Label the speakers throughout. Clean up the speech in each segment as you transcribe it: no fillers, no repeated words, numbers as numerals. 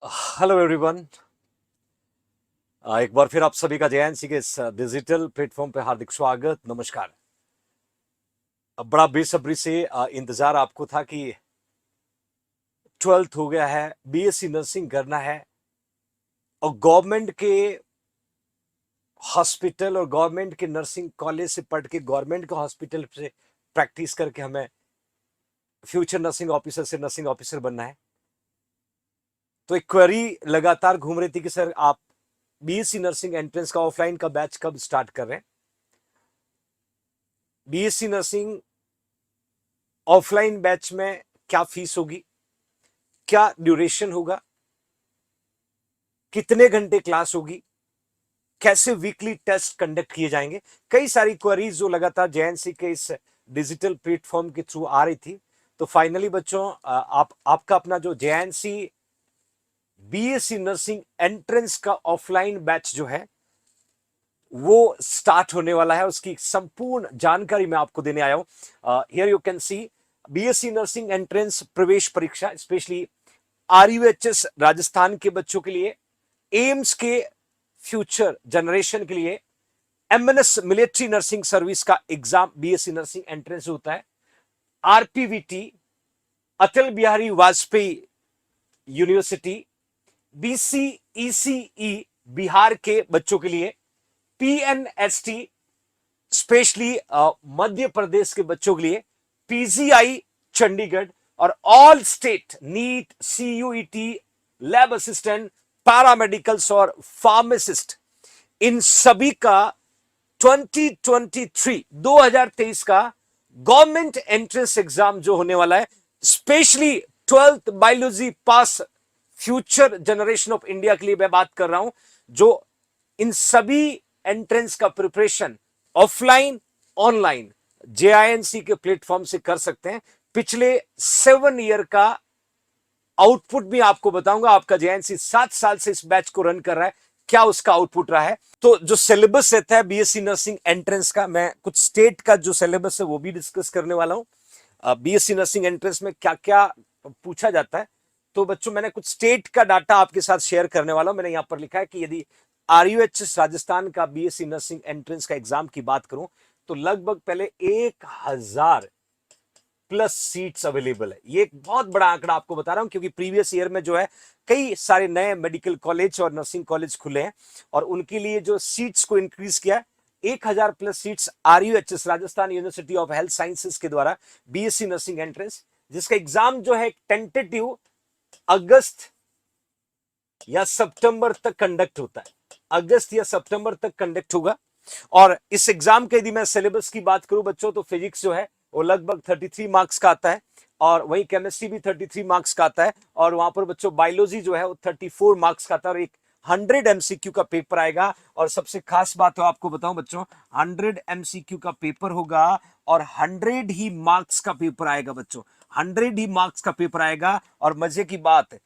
Speaker 1: Hello everyone. एक बार फिर आप सभी का जेएनसी के इस डिजिटल प्लेटफॉर्म पे हार्दिक स्वागत। नमस्कार। बड़ा बेसब्री से इंतजार आपको था कि 12th हो गया है, बीएससी नर्सिंग करना है और गवर्नमेंट के हॉस्पिटल और गवर्नमेंट के नर्सिंग कॉलेज से पढ़ के गवर्नमेंट के हॉस्पिटल से प्रैक्टिस करके हमें फ्यूचर नर्सिंग ऑफिसर से नर्सिंग ऑफिसर बनना है। तो एक क्वेरी लगातार घूम रही थी कि सर आप बीएससी नर्सिंग एंट्रेंस का ऑफलाइन का बैच कब स्टार्ट कर रहे हैं। बीएससी नर्सिंग ऑफलाइन बैच में क्या फीस होगी, क्या ड्यूरेशन होगा, कितने घंटे क्लास होगी, कैसे वीकली टेस्ट कंडक्ट किए जाएंगे। कई सारी क्वेरीज जो लगातार जेएनसी के इस डिजिटल प्लेटफॉर्म के थ्रू आ रही थी। तो फाइनली बच्चों आपका अपना जो जेएनसी बीएससी नर्सिंग एंट्रेंस का ऑफलाइन बैच जो है वो स्टार्ट होने वाला है। उसकी संपूर्ण जानकारी मैं आपको देने आया हूं। Here you can see BSc nursing entrance प्रवेश परीक्षा स्पेशली आरयूएचएस राजस्थान के बच्चों के लिए, एम्स के फ्यूचर जनरेशन के लिए, एमएनएस मिलिट्री नर्सिंग सर्विस का एग्जाम बीएससी नर्सिंग एंट्रेंस होता है। आरपीवीटी अटल बिहारी वाजपेयी यूनिवर्सिटी, बीसीईसीई बिहार के बच्चों के लिए, पीएनएसटी स्पेशली मध्य प्रदेश के बच्चों के लिए, पीजीआई चंडीगढ़ और all state NEET, CUET, lab assistant, paramedicals और फार्मासिस्ट, इन सभी का 2023 का गवर्नमेंट एंट्रेंस एग्जाम जो होने वाला है, specially 12th biology pass future generation of India के लिए मैं बात कर रहा हूं, जो इन सभी एंट्रेंस का प्रिपरेशन ऑफलाइन ऑनलाइन जेआईएनसी के प्लेटफॉर्म से कर सकते हैं। पिछले 7 ईयर का आउटपुट भी आपको बताऊंगा। आपका जेएनसी 7 साल से इस बैच को रन कर रहा है, क्या उसका आउटपुट रहा है। तो जो सिलेबस रहता है बीएससी नर्सिंग एंट्रेंस का, मैं कुछ स्टेट का जो सिलेबस है वो भी डिस्कस करने वाला हूं। बीएससी नर्सिंग एंट्रेंस में क्या क्या पूछा जाता है। तो बच्चों मैंने कुछ स्टेट का डाटा आपके साथ शेयर करने वाला हूं। मैंने यहां पर लिखा है कि यदि आरयूएचएस राजस्थान का बीएससी नर्सिंग एंट्रेंस का एग्जाम की बात करूं तो लगभग पहले 1000 प्लस सीट्स अवेलेबल है। ये एक बहुत बड़ा आंकड़ा आपको बता रहा हूं क्योंकि प्रीवियस ईयर में जो है कई सारे नए मेडिकल कॉलेज और नर्सिंग कॉलेज खुले हैं और उनके लिए जो सीट्स को इंक्रीज किया, 1000 plus seats RUHS Rajasthan university of health sciences के द्वारा बीएससी नर्सिंग एंट्रेंस, जिसका एग्जाम जो है टेंटेटिव अगस्त या सितंबर तक कंडक्ट होता है। अगस्त या सितंबर तक कंडक्ट होगा। और इस एग्जाम के यदि मैं सिलेबस की बात करूं बच्चों तो फिजिक्स जो है वो लगभग 33 मार्क्स का आता है और वही केमिस्ट्री भी 33 मार्क्स का आता है और वहां पर बच्चों बायोलॉजी जो है वो 34 मार्क्स का आता है और एक 100 एमसीक्यू का पेपर आएगा। और सबसे खास बात तो आपको बताऊं बच्चों, 100 एमसीक्यू का पेपर होगा और 100 ही मार्क्स का पेपर आएगा बच्चों, 100 ही मार्क्स का पेपर आएगा। और मजे की बात,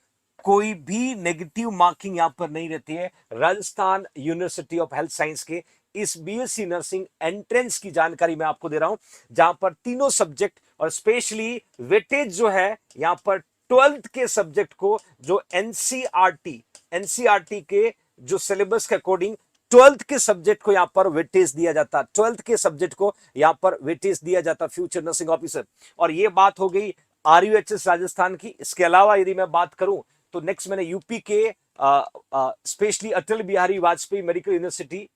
Speaker 1: कोई भी नेगेटिव मार्किंग यहां पर नहीं रहती है। Rajasthan university of health science के इस बीएससी नर्सिंग एंट्रेंस की जानकारी मैं आपको दे रहा हूं, जहां पर तीनों सब्जेक्ट और स्पेशली वेटेज जो है यहां पर 12th के सब्जेक्ट को, जो एनसीईआरटी के जो सिलेबस के अकॉर्डिंग 12th के सब्जेक्ट को यहां पर वेटेज दिया जाता, 12th के सब्जेक्ट को यहां पर वेटेज दिया जाता फ्यूचर नर्सिंग ऑफिसर। और ये बात हो गई आरयूएचएस राजस्थान की। इसके अलावा यदि मैं बात करूं तो नेक्स्ट मैंने यूपी के specially Atal Bihari Vajpayee medical university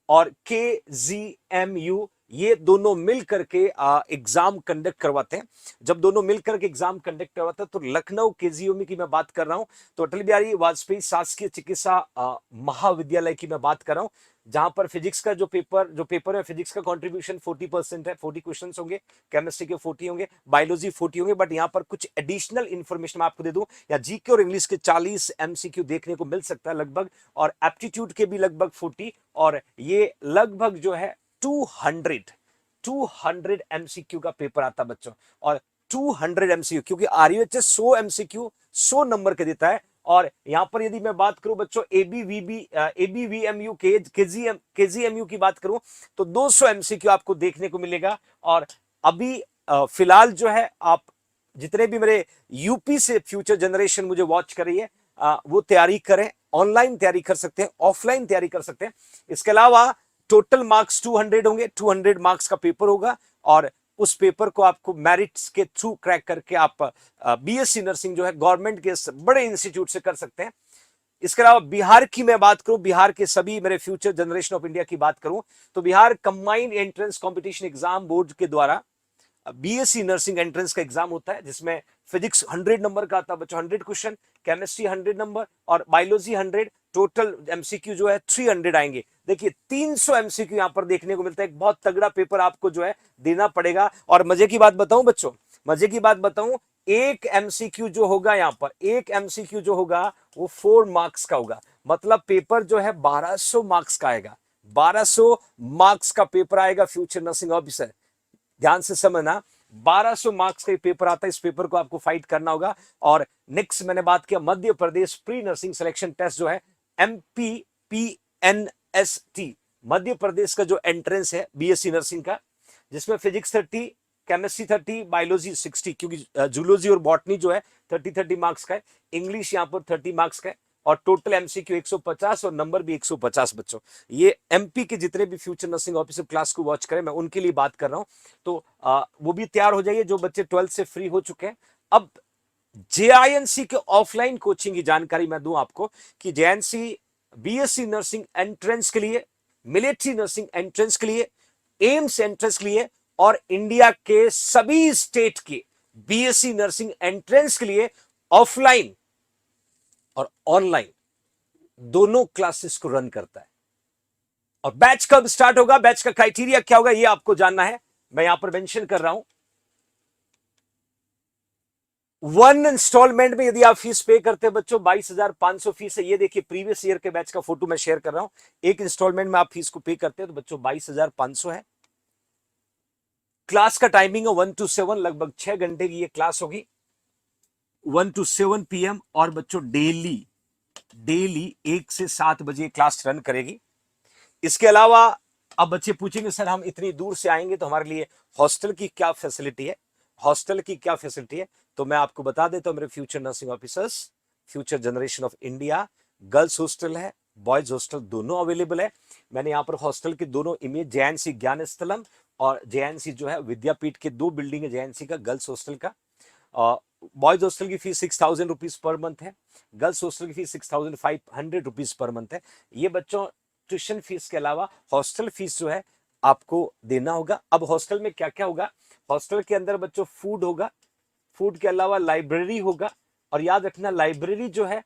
Speaker 1: और केजीएमयू, ये दोनों मिल करके एग्जाम कंडक्ट करवाते हैं। जब दोनों मिल करके एग्जाम कंडक्ट करवाते हैं तो लखनऊ केजीएमयू की मैं बात कर रहा हूं, तो अटल बिहारी वाजपेयी शासकीय चिकित्सा महाविद्यालय की मैं बात कर रहा हूं, जहां पर फिजिक्स का जो पेपर है, फिजिक्स का कंट्रीब्यूशन 40% है, 40 क्वेश्चन होंगे, केमिस्ट्री के 40 होंगे, बायोलॉजी 40 होंगे। बट यहां पर कुछ एडिशनल इंफॉर्मेशन मैं आपको दे दूं, या जीके और इंग्लिश के 40 एमसीक्यू देखने को मिल सकता है लगभग, और एप्टीट्यूड के भी लगभग 40, और ये लगभग जो है 200 एमसीक्यू का पेपर आता बच्चों। और 200 एमसीक्यू, क्योंकि आरयूएचएस 100 एमसीक्यू 100 नंबर के देता है। और यहां पर यदि मैं बात करूं बच्चों एबीवीएमयू केजीएमयू की बात करूं तो 200 एमसीक्यू आपको देखने को मिलेगा। और अभी फिलहाल जो है, आप जितने भी मेरे यूपी से फ्यूचर जनरेशन मुझे वॉच कर रही है, वो तैयारी करें। ऑनलाइन तैयारी कर सकते हैं, ऑफलाइन तैयारी कर सकते हैं। इसके अलावा टोटल मार्क्स 200 होंगे, 200 मार्क्स का पेपर होगा और उस पेपर को आपको मेरिट्स के थ्रू क्रैक करके आप बीएससी नर्सिंग जो है गवर्नमेंट के बड़े इंस्टीट्यूट से कर सकते हैं। इसके अलावा बिहार की मैं बात करूं, बिहार के सभी मेरे फ्यूचर जनरेशन ऑफ इंडिया की बात करूं तो Bihar combined entrance competition exam board के द्वारा बीएससी नर्सिंग एंट्रेंस का एग्जाम होता है, जिसमें फिजिक्स 100 नंबर का आता है बच्चों, 100 क्वेश्चन, केमिस्ट्री 100 नंबर और बायोलॉजी 100, टोटल एमसीक्यू जो है 300 आएंगे। देखिए 300 एमसीक्यू यहां पर देखने को मिलता है। एक बहुत तगड़ा पेपर आपको जो है देना पड़ेगा। और मजे की बात बताऊं बच्चों, मजे की बात बताऊं, एक एमसीक्यू जो होगा यहां पर, एक एमसीक्यू जो होगा वो 4 मार्क्स का होगा। मतलब पेपर जो है 1200 मार्क्स का आएगा, 1200 मार्क्स का पेपर आएगा फ्यूचर नर्सिंग ऑफिसर। ध्यान से समझना, 1200 मार्क्स का पेपर आता है, इस पेपर को आपको फाइट करना होगा। और नेक्स्ट मैंने बात किया Madhya Pradesh pre nursing selection test जो है MPPNST, मध्य प्रदेश का जो एंट्रेंस है बीएससी नर्सिंग का, जिसमें फिजिक्स 30, केमिस्ट्री 30, बायोलॉजी 60, क्योंकि जूलॉजी और बॉटनी जो है 30 मार्क्स का है, इंग्लिश यहां पर 30 मार्क्स का है और टोटल एमसीक्यू 150 और नंबर भी 150 बच्चों। ये एमपी के जितने भी फ्यूचर नर्सिंग ऑफिसर क्लास को वॉच करें, मैं उनके लिए बात कर रहा हूं। तो वो भी तैयार हो जाइए जो बच्चे 12th से फ्री हो चुके हैं। अब जेआईएनसी के ऑफलाइन कोचिंग की जानकारी मैं दूं आपको कि जेएनसी बीएससी नर्सिंग एंट्रेंस के लिए, मिलिट्री नर्सिंग एंट्रेंस के लिए, एम्स एंट्रेंस के लिए और इंडिया के सभी स्टेट के बीएससी नर्सिंग एंट्रेंस के लिए ऑफलाइन और ऑनलाइन दोनों क्लासेस को रन करता है। और बैच कब स्टार्ट होगा, बैच का क्राइटेरिया क्या होगा, यह आपको जानना है। मैं यहां पर मेंशन कर रहा हूं, 1 इंस्टॉलमेंट में यदि आप फीस पे करते हैं बच्चों 22,500 फीस है। ये देखिए प्रीवियस ईयर के बैच का फोटो मैं शेयर कर रहा हूं। एक इंस्टॉलमेंट में आप फीस को पे करते हैं तो बच्चों 22,500 है। क्लास का टाइमिंग है 1 to 7, लगभग 6 घंटे की ये क्लास होगी, 1 to 7 PM। और बच्चों डेली 1 से 7 बजे क्लास रन करेगी। इसके अलावा अब बच्चे पूछेंगे सर हम इतनी दूर से आएंगे तो हमारे लिए हॉस्टल की क्या फैसिलिटी है, हॉस्टल की क्या फैसिलिटी है। तो मैं आपको बता देता हूं मेरे future nursing officers, future generation of India, girls hostel है, बॉयज हॉस्टल दोनों अवेलेबल है। मैंने यहां पर हॉस्टल के दोनों इमेज, जेएनसी ज्ञान स्थलम और जेएनसी जो है विद्यापीठ के 2 बिल्डिंग है जेएनसी का, गर्ल्स हॉस्टल का। बॉयज हॉस्टल की फीस 6,000 रुपीज पर मंथ है, गर्ल्स हॉस्टल की फीस 6,500 रुपीज पर मंथ है। ये बच्चों ट्यूशन फीस के अलावा हॉस्टल फीस जो है आपको देना होगा। अब हॉस्टल में क्या क्या होगा, हॉस्टल के अंदर बच्चों फूड होगा, फूड के अलावा लाइब्रेरी होगा। और याद रखना लाइब्रेरी जो है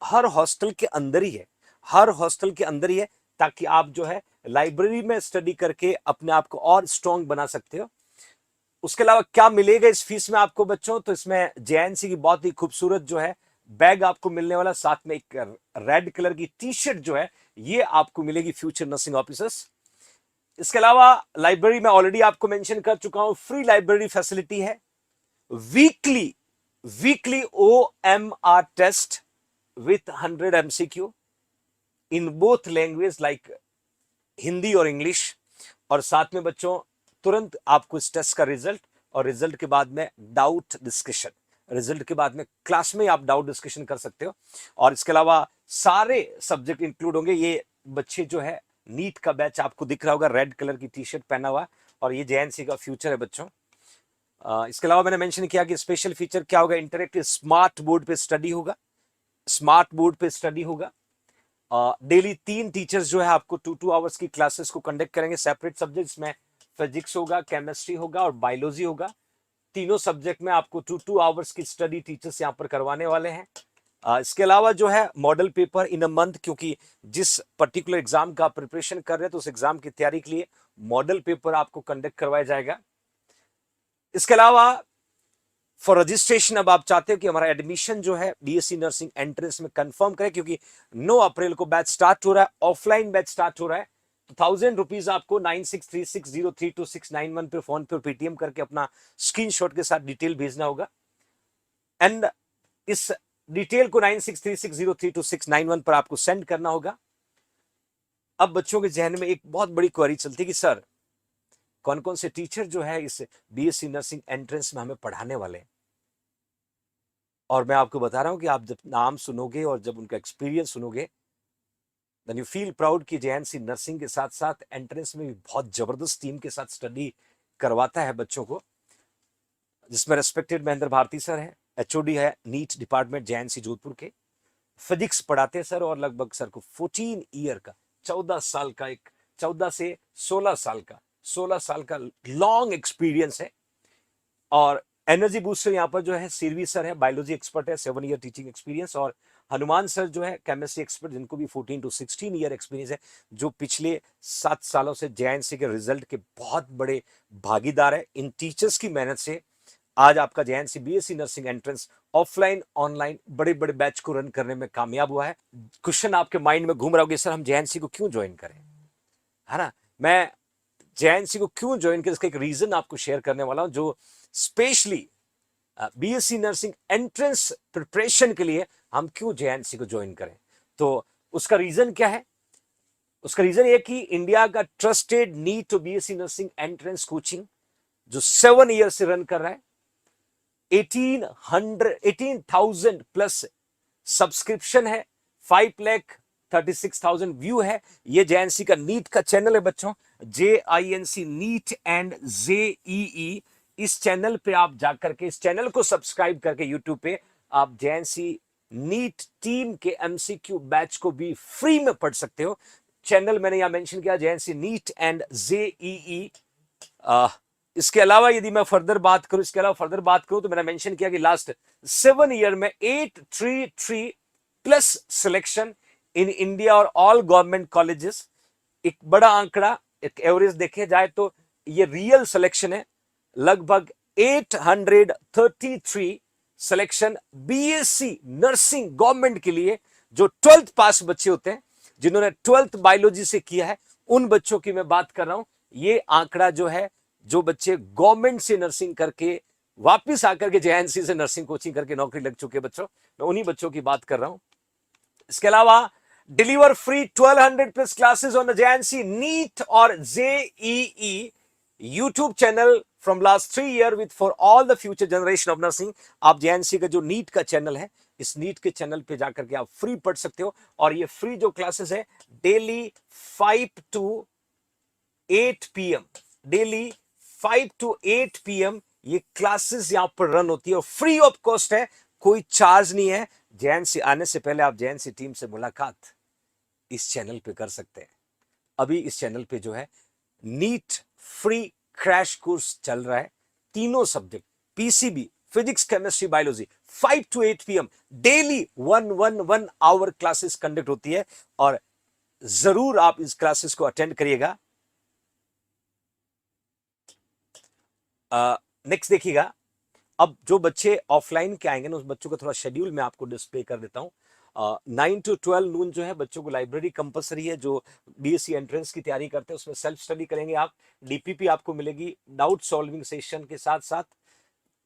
Speaker 1: हर हॉस्टल के अंदर ही है, हर हॉस्टल के अंदर ही है, ताकि आप जो है लाइब्रेरी में स्टडी करके अपने आप को और स्ट्रॉन्ग बना सकते हो। उसके अलावा क्या मिलेगा इस फीस में आपको बच्चों, तो इसमें जेएनसी की बहुत ही खूबसूरत जो है बैग आपको मिलने वाला, साथ में एक रेड कलर की टी शर्ट जो है ये आपको मिलेगी फ्यूचर नर्सिंग ऑफिसर्स। इसके अलावा लाइब्रेरी में ऑलरेडी आपको मेंशन कर चुका हूं, फ्री लाइब्रेरी फैसिलिटी है, weekly OMR test with 100 MCQ in both language like Hindi और इंग्लिश। और साथ में बच्चों तुरंत आपको इस टेस्ट का रिजल्ट और रिजल्ट के बाद में डाउट डिस्कशन, रिजल्ट के बाद में क्लास में आप डाउट डिस्कशन कर सकते हो। और इसके अलावा सारे सब्जेक्ट इंक्लूड होंगे। ये बच्चे जो है नीट का बैच आपको दिख रहा होगा, रेड कलर की टी शर्ट पहना हुआ, और ये जेएनसी का फ्यूचर है बच्चों। इसके अलावा मैंने मेंशन किया कि स्पेशल फीचर क्या होगा, इंटरेक्टिव स्मार्ट बोर्ड पे स्टडी होगा, स्मार्ट बोर्ड पे स्टडी होगा। डेली 3 टीचर्स जो है आपको 2 आवर्स की क्लासेस को कंडक्ट करेंगे, सेपरेट सब्जेक्ट्स में फिजिक्स होगा, केमिस्ट्री होगा और बायोलॉजी होगा। तीनों सब्जेक्ट में आपको 2 आवर्स की स्टडी टीचर्स यहां पर करवाने वाले हैं। इसके अलावा जो है model paper in a month, क्योंकि जिस पर्टिकुलर एग्जाम का प्रिपरेशन कर रहे हैं तो उस एग्जाम की तैयारी के लिए मॉडल पेपर आपको कंडक्ट करवाया जाएगा। इसके अलावा फॉर रजिस्ट्रेशन, अब आप चाहते हो कि हमारा एडमिशन जो है बीएससी नर्सिंग एंट्रेंस में कंफर्म करें, क्योंकि 9 अप्रैल को बैच स्टार्ट हो रहा है, ऑफलाइन बैच स्टार्ट हो रहा है। तो 1,000 रुपीज आपको 9636032691 पे फोन पे पेटीएम करके अपना स्क्रीनशॉट के साथ डिटेल भेजना होगा। एंड इस डिटेल को 9636032691 पर आपको सेंड करना होगा। अब बच्चों के जहन में एक बहुत बड़ी क्वेरी चलती है कि सर कौन कौन से टीचर जो है इस बीएससी नर्सिंग एंट्रेंस में हमें पढ़ाने वाले हैं। और मैं आपको बता रहा हूं कि आप जब नाम सुनोगे और जब उनका एक्सपीरियंस सुनोगे, देन यू फील प्राउड कि जेएनसी नर्सिंग के साथ साथ एंट्रेंस में भी बहुत जबरदस्त टीम के साथ स्टडी करवाता है बच्चों को, जिसमें रेस्पेक्टेड महेंद्र भारती सर है, एचओडी है नीट डिपार्टमेंट जेएनसी जोधपुर के, फिजिक्स पढ़ाते हैं सर, और लगभग सर को 14 ईयर का 14 साल का एक 14 से 16 साल का लॉन्ग एक्सपीरियंस है। और एनर्जी बूस्टर यहाँ पर जो है सीरवी सर है, बायोलॉजी एक्सपर्ट है, 7 ईयर टीचिंग एक्सपीरियंस, और हनुमान सर जो है केमिस्ट्री एक्सपर्ट, जिनको भी 14 to 16 ईयर एक्सपीरियंस है, जो पिछले 7 सालों से जेएनसी के रिजल्ट के बहुत बड़े भागीदार है। इन टीचर्स की मेहनत से आज आपका JNC BSc nursing entrance offline online बड़े बड़े बैच को रन करने में कामयाब हुआ है। क्वेश्चन आपके माइंड में घूम रहा होगा, सर हम जेएनसी को क्यों ज्वाइन करें, है ना। मैं जेएनसी को क्यों ज्वाइन करें, इसका एक रीजन आपको शेयर करने वाला हूं, जो specially BSc nursing entrance preparation के लिए हम क्यों जेएनसी को ज्वाइन करें। तो उसका रीजन क्या है, उसका रीजन ये कि इंडिया का trusted NEET to BSc nursing entrance coaching जो 7 ईयर से रन कर रहा है, 18,000 प्लस सब्सक्रिप्शन है, 5,36,000 व्यू है। ये जेएनसी का नीट का चैनल है बच्चों, JINC नीट एंड JEE। इस चैनल पे आप जाकर के, इस चैनल को सब्सक्राइब करके यूट्यूब पे आप जेएनसी नीट टीम के MCQ बैच को भी फ्री में पढ़ सकते हो। चैनल मैंने यहां मेंशन किया, JNC नीट एंड JEE। इसके अलावा यदि मैं फर्दर बात करूं तो मैंने मेंशन किया कि लास्ट 7 ईयर में 833 प्लस सिलेक्शन इन इंडिया और ऑल गवर्नमेंट कॉलेजेस। एक बड़ा आंकड़ा, एक एवरेज देखे जाए तो ये रियल सिलेक्शन है। लगभग 833 सिलेक्शन बीएससी नर्सिंग गवर्नमेंट के लिए, जो 12th पास बच्चे होते हैं, जिन्होंने 12th बायोलॉजी से किया है, उन बच्चों की मैं बात कर रहा हूं। ये आंकड़ा जो है, जो बच्चे गवर्नमेंट से नर्सिंग करके वापिस आकर के जेएनसी से नर्सिंग कोचिंग करके नौकरी लग चुके बच्चों, मैं उन्हीं बच्चों की बात कर रहा हूं। इसके अलावा deliver free 1200 plus classes on the JNC NEET और JEE YouTube channel from last 3 year with for all the future generation of nursing. आप जेएनसी का जो नीट का चैनल है, इस नीट के चैनल पे जाकर के आप फ्री पढ़ सकते हो। और ये फ्री जो क्लासेस है, daily 5 to 8 PM, daily 5 to 8 PM ये क्लासेस यहां पर रन होती है और फ्री ऑफ कॉस्ट है, कोई चार्ज नहीं है। जेएनसी आने से पहले आप जेएनसी टीम से मुलाकात इस चैनल पे कर सकते हैं। अभी इस चैनल पे जो है नीट फ्री क्रैश कोर्स चल रहा है, तीनों subject PCB, physics, chemistry, biology, 5 to 8 PM daily 1 hour classes conduct होती है। और जरूर आप इस क्लासेस को अटेंड करिएगा। नेक्स्ट देखिएगा, अब जो बच्चे ऑफलाइन के आएंगे ना, उस बच्चों का थोड़ा शेड्यूल मैं आपको डिस्प्ले कर देता हूं। 9 to 12 नून जो है बच्चों को लाइब्रेरी कंपलसरी है। जो बीएससी एंट्रेंस की तैयारी करते हैं उसमें सेल्फ स्टडी करेंगे आप। DPP आपको मिलेगी डाउट सॉल्विंग सेशन के साथ साथ।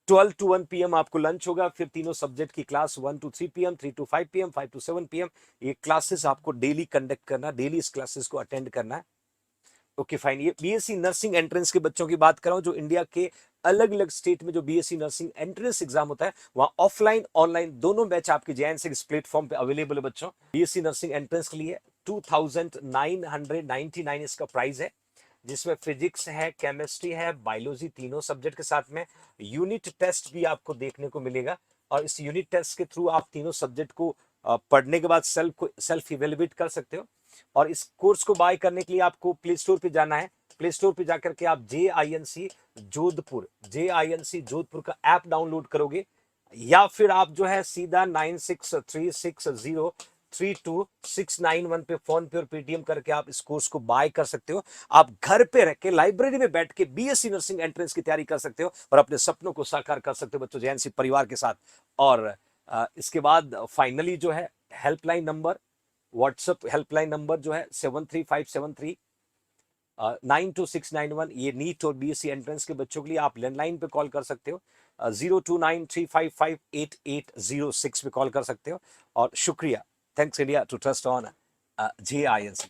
Speaker 1: 12 to 1 PM आपको लंच होगा, फिर तीनों सब्जेक्ट की class 1 to 3 PM, 3 to 5 PM, 5 to 7 PM। ये क्लासेस आपको डेली कंडक्ट करना, डेली इस क्लासेस को अटेंड करना है। Okay fine. ये बीएससी नर्सिंग एंट्रेंस के बच्चों की बात कर रहा हूं, जो इंडिया के अलग अलग स्टेट में जो बीएससी नर्सिंग एंट्रेंस एग्जाम होता है, वहां ऑफलाइन ऑनलाइन दोनों बैच आपके जेएनसी इस प्लेटफॉर्म पे अवेलेबल है बच्चों। बीएससी नर्सिंग एंट्रेंस के लिए 2,999 इसका प्राइस है, जिसमें फिजिक्स है, केमिस्ट्री है, बायोलॉजी, तीनों सब्जेक्ट के साथ में यूनिट टेस्ट भी आपको देखने को मिलेगा। और इस यूनिट टेस्ट के थ्रू आप तीनों सब्जेक्ट को पढ़ने के बाद सेल्फ इवेल्युएट कर सकते हो। और इस कोर्स को बाय करने के लिए आपको प्ले स्टोर पे जाना है। प्ले स्टोर पे जाकर के आप JINC जोधपुर का ऐप डाउनलोड करोगे, या फिर आप जो है सीधा 9636032691 पे फोन पे और पेटीएम करके आप इस कोर्स को बाय कर सकते हो। आप घर पे रह के लाइब्रेरी में बैठ के बीएससी नर्सिंग एंट्रेंस की तैयारी कर सकते हो और अपने सपनों को साकार कर सकते हो बच्चों जेएनसी परिवार के साथ। और इसके बाद फाइनली जो है helpline number, WhatsApp helpline number जो है 73573 92691, ये नीट और बीएससी एंट्रेंस के बच्चों के लिए आप लैंडलाइन पे कॉल कर सकते हो। 02935588806 पे कॉल कर सकते हो। और शुक्रिया, thanks India to trust on JINC।